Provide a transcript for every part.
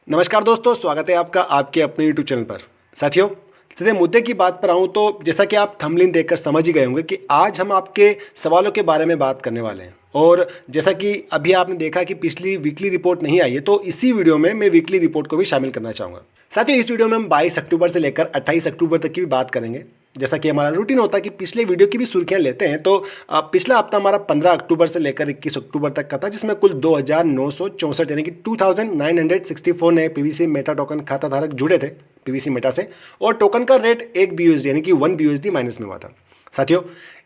नमस्कार दोस्तों, स्वागत है आपका आपके अपने YouTube चैनल पर। साथियों, सीधे मुद्दे की बात पर आऊँ तो जैसा कि आप थंबनेल देखकर समझ ही गए होंगे कि आज हम आपके सवालों के बारे में बात करने वाले हैं। और जैसा कि अभी आपने देखा कि पिछली वीकली रिपोर्ट नहीं आई है, तो इसी वीडियो में मैं वीकली रिपोर्ट को भी शामिल करना चाहूँगा। साथियों, इस वीडियो में हम 22 अक्टूबर से लेकर 28 अक्टूबर तक की भी बात करेंगे। जैसा कि हमारा रूटीन होता है कि पिछले वीडियो की भी सुर्खियां लेते हैं, तो पिछला हफ्ता हमारा 15 अक्टूबर से लेकर 21 अक्टूबर तक का था, जिसमें कुल 2964 यानी कि 2964 नए पीवीसी मेटा टोकन खाता धारक जुड़े थे पीवीसी मेटा से, और टोकन का रेट 1 BUSD यानी कि 1 BUSD माइनस में हुआ था। साथियों,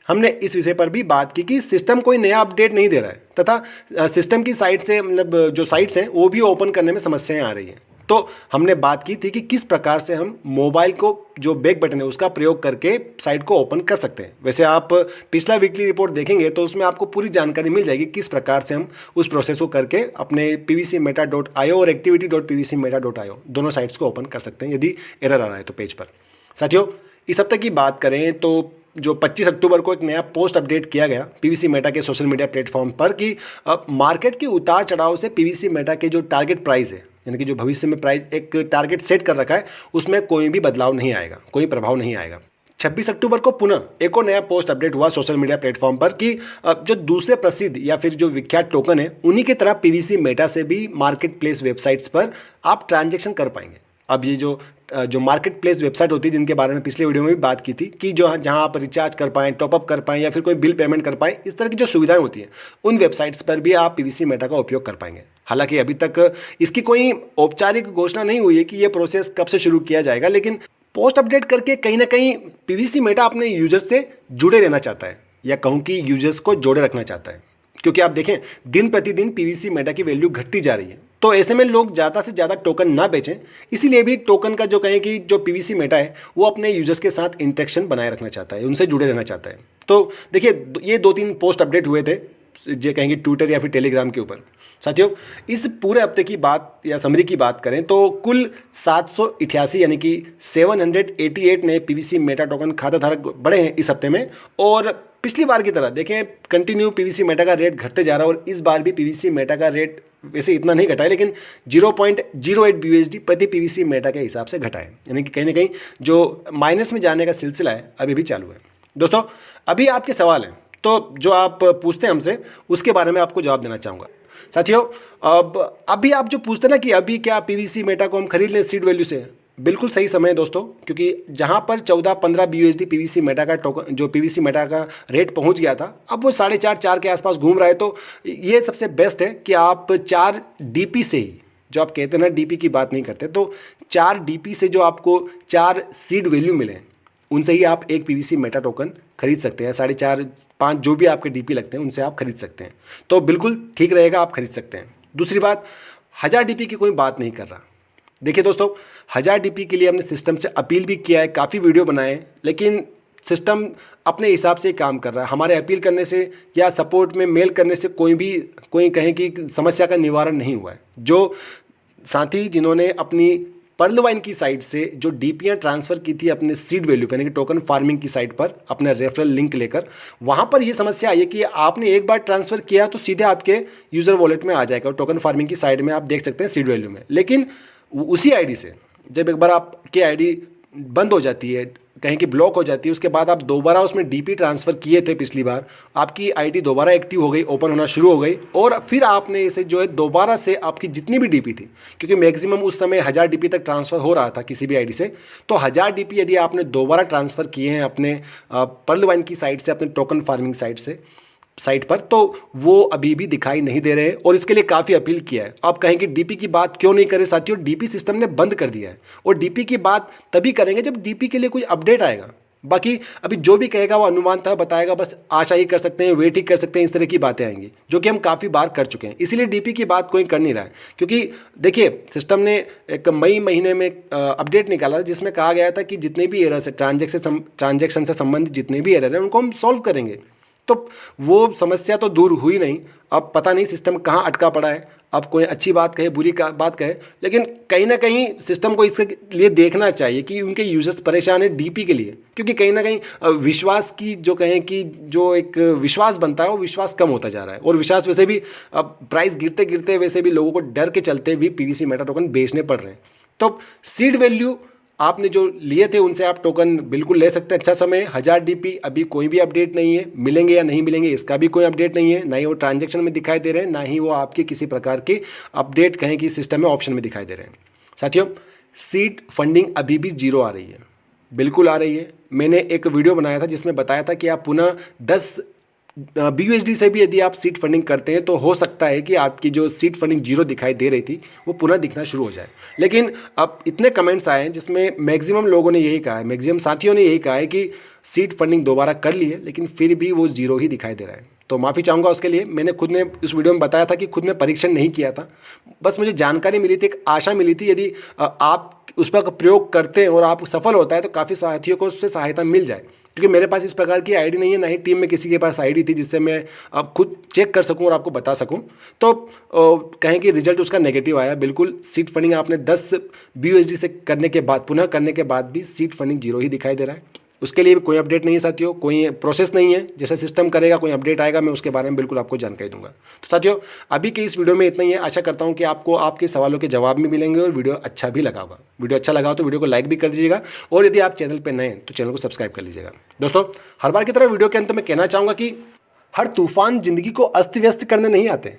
हमने इस विषय पर भी बात की कि सिस्टम कोई नया अपडेट नहीं दे रहा है तथा सिस्टम की साइड से मतलब जो साइट्स हैं वो भी ओपन करने में समस्याएं आ रही हैं। तो हमने बात की थी कि किस प्रकार से हम मोबाइल को जो बैक बटन है उसका प्रयोग करके साइट को ओपन कर सकते हैं। वैसे आप पिछला वीकली रिपोर्ट देखेंगे तो उसमें आपको पूरी जानकारी मिल जाएगी किस प्रकार से हम उस प्रोसेस को करके अपने pvcmeta.io और activity.pvcmeta.io दोनों साइट्स को ओपन कर सकते हैं यदि एरर आ रहा है तो पेज पर। साथियों, इस हफ्ते की बात करें तो जो 25 अक्टूबर को एक नया पोस्ट अपडेट किया गया पीवीसी मेटा के सोशल मीडिया प्लेटफॉर्म पर कि मार्केट के उतार चढ़ाव से पीवीसी मेटा के जो टारगेट प्राइस है यानी कि जो भविष्य में प्राइस एक टारगेट सेट कर रखा है उसमें कोई भी बदलाव नहीं आएगा, कोई प्रभाव नहीं आएगा। 26 अक्टूबर को पुनः एक और नया पोस्ट अपडेट हुआ सोशल मीडिया प्लेटफॉर्म पर कि जो दूसरे प्रसिद्ध या फिर जो विख्यात टोकन है उन्हीं की तरह पीवीसी मेटा से भी मार्केट प्लेस वेबसाइट्स पर आप ट्रांजेक्शन कर पाएंगे। अब ये जो मार्केट प्लेस वेबसाइट होती है जिनके बारे में पिछले वीडियो में भी बात की थी कि जो जहां आप रिचार्ज कर पाएँ, टॉपअप कर पाएँ या फिर कोई बिल पेमेंट कर पाएँ, इस तरह की जो सुविधाएं होती हैं उन वेबसाइट्स पर भी आप पीवीसी मेटा का उपयोग कर पाएंगे। हालांकि अभी तक इसकी कोई औपचारिक घोषणा नहीं हुई है कि ये प्रोसेस कब से शुरू किया जाएगा, लेकिन पोस्ट अपडेट करके कहीं ना कहीं पीवीसी मेटा अपने यूजर्स से जुड़े रहना चाहता है, या कहूँ कि यूजर्स को जोड़े रखना चाहता है। क्योंकि आप देखें दिन प्रतिदिन पीवीसी मेटा की वैल्यू घटती जा रही है, तो ऐसे में लोग ज़्यादा से ज़्यादा टोकन ना बेचें, इसीलिए भी टोकन का जो कहें कि जो पीवीसी मेटा है वो अपने यूजर्स के साथ इंटरेक्शन बनाए रखना चाहता है, उनसे जुड़े रहना चाहता है। तो देखिए, ये 2-3 पोस्ट अपडेट हुए थे जो कहेंगे ट्विटर या फिर टेलीग्राम के ऊपर। साथियों, इस पूरे हफ्ते की बात या समरी की बात करें तो कुल 788 यानी कि 788 नए पीवीसी मेटा टोकन खाता धारक बढ़े हैं इस हफ्ते में। और पिछली बार की तरह देखें कंटिन्यू पीवीसी मेटा का रेट घटते जा रहा है, और इस बार भी पीवीसी मेटा का रेट वैसे इतना नहीं घटा है, लेकिन 0.08 BUSD प्रति पीवीसी मेटा के हिसाब से घटा है, यानी कि कहीं ना कहीं जो माइनस में जाने का सिलसिला है अभी भी चालू है। दोस्तों, अभी आपके सवाल हैं तो जो आप पूछते हैं हमसे उसके बारे में आपको जवाब देना चाहूँगा। साथियों, अब अभी आप जो पूछते हैं ना कि अभी क्या पीवीसी मेटा को हम खरीद लें सीड वैल्यू से, बिल्कुल सही समय है दोस्तों, क्योंकि जहां पर 14-15 BUSD पीवीसी मेटा का टोकन जो पीवीसी मेटा का रेट पहुंच गया था, अब वो 4.5-4 के आसपास घूम रहा है। तो ये सबसे बेस्ट है कि आप 4 DP से ही, जो आप कहते हैं ना डीपी की बात नहीं करते, तो 4 DP से जो आपको 4 सीड वैल्यू मिले उनसे ही आप एक पीवीसी मेटा टोकन खरीद सकते हैं। 4.5-5 जो भी आपके डीपी लगते हैं उनसे आप खरीद सकते हैं, तो बिल्कुल ठीक रहेगा, आप खरीद सकते हैं। दूसरी बात, 1000 DP की कोई बात नहीं कर रहा। देखिए दोस्तों, 1000 DP के लिए हमने सिस्टम से अपील भी किया है, काफ़ी वीडियो बनाए, लेकिन सिस्टम अपने हिसाब से काम कर रहा है। हमारे अपील करने से या सपोर्ट में मेल करने से कोई कहें कि समस्या का निवारण नहीं हुआ है। जो साथी जिन्होंने अपनी पर्लवाइन की साइट से जो डीपीयाँ ट्रांसफ़र की थी अपने सीड वैल्यू यानी कि टोकन फार्मिंग की साइट पर अपना रेफरल लिंक लेकर, वहाँ पर ये समस्या आई है कि आपने एक बार ट्रांसफ़र किया तो सीधे आपके यूज़र वॉलेट में आ जाएगा, टोकन फार्मिंग की साइड में आप देख सकते हैं सीड वैल्यू में। लेकिन उसी आईडी से जब एक बार आपकी आईडी बंद हो जाती है, कहीं की ब्लॉक हो जाती है, उसके बाद आप दोबारा उसमें डीपी ट्रांसफ़र किए थे पिछली बार, आपकी आईडी दोबारा एक्टिव हो गई, ओपन होना शुरू हो गई, और फिर आपने इसे जो है दोबारा से आपकी जितनी भी डीपी थी, क्योंकि मैक्सिमम उस समय 1000 DP तक ट्रांसफ़र हो रहा था किसी भी आईडी से, तो 1000 DP यदि आपने दोबारा ट्रांसफ़र किए हैं अपने पर्लवाइन की साइट से, अपने टोकन फार्मिंग साइट पर, तो वो अभी भी दिखाई नहीं दे रहे हैं, और इसके लिए काफ़ी अपील किया है। आप कहेंगे डीपी की बात क्यों नहीं करें? साथियों, डीपी सिस्टम ने बंद कर दिया है, और डीपी की बात तभी करेंगे जब डीपी के लिए कोई अपडेट आएगा। बाकी अभी जो भी कहेगा वो अनुमान था बताएगा, बस आशा ही कर सकते हैं, वेट ही कर सकते हैं, इस तरह की बातें आएंगी जो कि हम काफ़ी बार कर चुके हैं। इसीलिए डीपी की बात कोई कर नहीं रहा है, क्योंकि देखिए सिस्टम ने एक मई महीने में अपडेट निकाला जिसमें कहा गया था कि जितने भी एरर्स है ट्रांजैक्शन से संबंधित जितने भी एरर हैं उनको हम सॉल्व करेंगे। तो वो समस्या तो दूर हुई नहीं, अब पता नहीं सिस्टम कहाँ अटका पड़ा है। अब कोई अच्छी बात कहे बुरी बात कहे, लेकिन कहीं ना कहीं सिस्टम को इसके लिए देखना चाहिए कि उनके यूजर्स परेशान है डीपी के लिए, क्योंकि कहीं ना कहीं विश्वास की जो कहें कि जो एक विश्वास बनता है वो विश्वास कम होता जा रहा है। और विश्वास वैसे भी अब प्राइस गिरते गिरते वैसे भी लोगों को डर के चलते भी पीवीसी मेटा टोकन बेचने पड़ रहे हैं। तो सीड वैल्यू आपने जो लिए थे उनसे आप टोकन बिल्कुल ले सकते हैं। अच्छा समय 1000 डीपी, अभी कोई भी अपडेट नहीं है, मिलेंगे या नहीं मिलेंगे इसका भी कोई अपडेट नहीं है, ना ही वो ट्रांजैक्शन में दिखाई दे रहे हैं, ना ही वो आपके किसी प्रकार के अपडेट कहें कि सिस्टम में ऑप्शन में दिखाई दे रहे हैं। साथियों, सीड फंडिंग अभी भी जीरो आ रही है, बिल्कुल आ रही है। मैंने एक वीडियो बनाया था जिसमें बताया था कि आप पुनः 10 BUSD से भी यदि आप सीड फंडिंग करते हैं तो हो सकता है कि आपकी जो सीड फंडिंग जीरो दिखाई दे रही थी वो पुनः दिखना शुरू हो जाए। लेकिन अब इतने कमेंट्स आए हैं जिसमें मैक्सिमम लोगों ने यही कहा है, मैक्सिमम साथियों ने यही कहा है कि सीड फंडिंग दोबारा कर ली है लेकिन फिर भी वो जीरो ही दिखाई दे रहा है। तो माफ़ी चाहूँगा उसके लिए। मैंने खुद ने इस वीडियो में बताया था कि खुद ने परीक्षण नहीं किया था, बस मुझे जानकारी मिली थी, एक आशा मिली थी यदि आप उस पर प्रयोग करते हैं और आप सफल होता है तो काफ़ी साथियों को उससे सहायता मिल जाए। क्योंकि मेरे पास इस प्रकार की आईडी नहीं है, ना ही टीम में किसी के पास आईडी थी जिससे मैं अब खुद चेक कर सकूं और आपको बता सकूं। तो कहें कि रिजल्ट उसका नेगेटिव आया। बिल्कुल सीड फंडिंग आपने 10 BUSD से करने के बाद, पुनः करने के बाद भी सीड फंडिंग जीरो ही दिखाई दे रहा है। उसके लिए भी कोई अपडेट नहीं है साथियों, कोई प्रोसेस नहीं है। जैसे सिस्टम करेगा कोई अपडेट आएगा मैं उसके बारे में बिल्कुल आपको जानकारी दूंगा। तो साथियों, अभी के इस वीडियो में इतना ही है। आशा करता हूं कि आपको आपके सवालों के जवाब भी मिलेंगे और वीडियो अच्छा भी लगा होगा। वीडियो अच्छा लगा हो तो वीडियो को लाइक भी कर दीजिएगा और यदि आप चैनल पर नए हैं तो चैनल को सब्सक्राइब कर लीजिएगा। दोस्तों, हर बार की तरह वीडियो के अंत में कहना चाहूँगा कि हर तूफान जिंदगी को अस्त व्यस्त करने नहीं आते,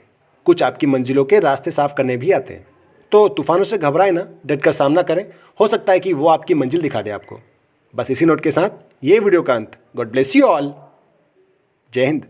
कुछ आपकी मंजिलों के रास्ते साफ करने भी आते हैं। तो तूफानों से घबराए ना, डट कर सामना करें, हो सकता है कि वो आपकी मंजिल दिखा दे आपको। बस इसी नोट के साथ ये वीडियो का अंत। God bless you all. जय हिंद।